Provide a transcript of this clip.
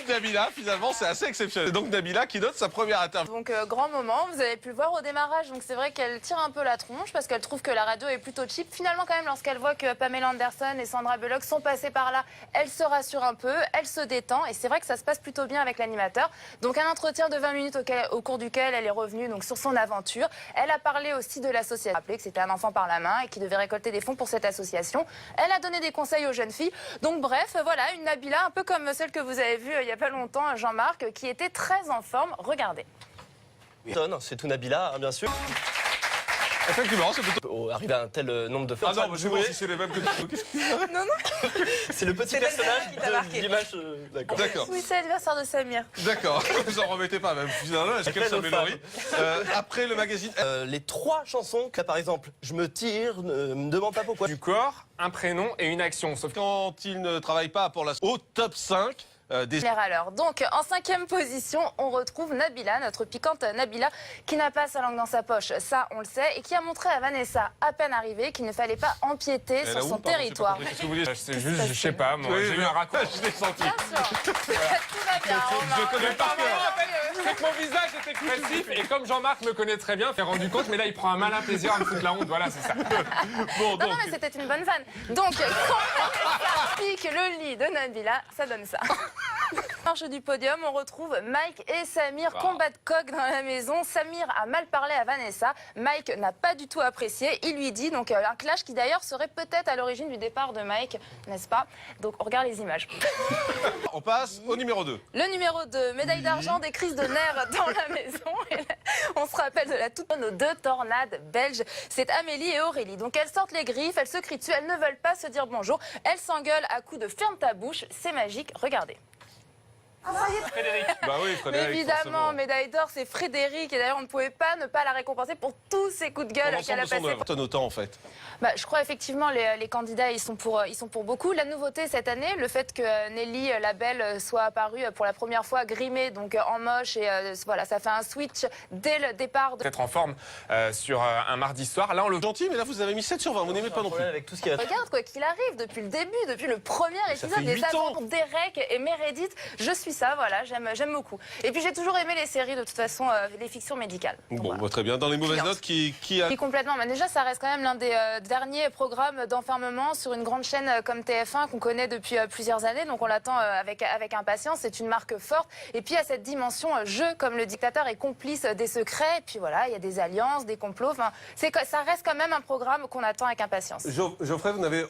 Nabila, finalement, c'est assez exceptionnel. Donc Nabila qui note sa première interview. Donc grand moment, vous avez pu le voir au démarrage, donc c'est vrai qu'elle tire un peu la tronche parce qu'elle trouve que la radio est plutôt cheap. Finalement quand même, lorsqu'elle voit que Pamela Anderson et Sandra Bullock sont passées par là, elle se rassure un peu, elle se détend et c'est vrai que ça se passe plutôt bien avec l'animateur. Donc un entretien de 20 minutes au cours duquel elle est revenue donc, sur son aventure. Elle a parlé aussi de l'association, rappelé que c'était un enfant par la main et qui devait récolter des fonds pour cette association. Elle a donné des conseils aux jeunes filles. Donc bref, voilà, une Nabila un peu comme celle que vous avez vue il n'y a pas longtemps, Jean-Marc, qui était très en forme. Regardez. C'est tout Nabila, hein, bien sûr. Effectivement, c'est plutôt... Arriver à un tel nombre de fois. Ah non, je vois si c'est les mêmes que tu. Non, non. C'est le petit C'est personnage qui t'a marqué. de l'image. D'accord. Oui, c'est l'anniversaire de Samir. D'accord, vous en remettez pas même. Finalement, quelle Samélorie. Après le magazine... Les 3 chansons, là par exemple, je me tire, ne me demande pas pourquoi. Du corps, un prénom et une action. Sauf que Quand il ne travaille pas pour la... Au top 5 des... Alors, donc, en 5e position, on retrouve Nabila, notre piquante Nabila, qui n'a pas sa langue dans sa poche, ça on le sait, et qui a montré à Vanessa, à peine arrivée, qu'il ne fallait pas empiéter sur son territoire. c'est juste, je sais pas, moi, j'ai eu un raccourci. Je l'ai senti. Bien sûr, tout va bien. Je connais par cœur. C'est que mon visage est expressif et comme Jean-Marc me connaît très bien, il s'est rendu compte, mais là il prend un malin plaisir à me foutre la honte, voilà c'est ça. Bon, Non, donc... non, mais c'était une bonne vanne. Donc, quand Vanessa pique le lit de Nabila, ça donne ça. Marche du podium, on retrouve Mike et Samir, combat de coq dans la maison. Samir a mal parlé à Vanessa. Mike n'a pas du tout apprécié. Il lui dit, donc un clash qui d'ailleurs serait peut-être à l'origine du départ de Mike, n'est-ce pas? Donc on regarde les images. On passe au numéro 2. Le numéro 2, médaille d'argent, des crises de nerfs dans la maison. Et là, on se rappelle de la toute bonne aux 2 tornades belges. C'est Amélie et Aurélie. Donc elles sortent les griffes, elles se crient dessus, elles ne veulent pas se dire bonjour. Elles s'engueulent à coups de ferme ta bouche. C'est magique, regardez. Frédéric. Bah oui, Frédéric. Évidemment, forcément. médaille d'or, c'est Frédéric. Et d'ailleurs, on ne pouvait pas ne pas la récompenser pour tous ses coups de gueule qu'elle a L'ensemble de son passés. œuvre. Tonne autant en fait. Bah, je crois effectivement les candidats ils sont pour beaucoup. La nouveauté cette année, le fait que Nelly la Belle soit apparue pour la première fois grimée donc en moche et voilà, ça fait un switch dès le départ. Être en forme sur un mardi soir. Là, on le Gentil, mais là vous avez mis 7 sur 20, vous n'aimez pas non plus. Avec tout ce qu'il a fait. Regarde quoi qu'il arrive depuis le début, depuis le premier ça épisode, fait les 8 ans. aventures d'Eric et Meredith. Je suis ça, voilà, j'aime beaucoup. Et puis j'ai toujours aimé les séries de toute façon, les fictions médicales. Donc, Bon, voilà. bah, très bien. Dans les mauvaises Cliente. notes, qui a... Oui, complètement. Mais déjà, ça reste quand même l'un des derniers programmes d'enfermement sur une grande chaîne comme TF1 qu'on connaît depuis plusieurs années. Donc on l'attend avec impatience. C'est une marque forte. Et puis il y a cette dimension jeu, comme le dictateur est complice des secrets. Et puis voilà, il y a des alliances, des complots. Enfin, ça reste quand même un programme qu'on attend avec impatience. Geoffrey, vous n'avez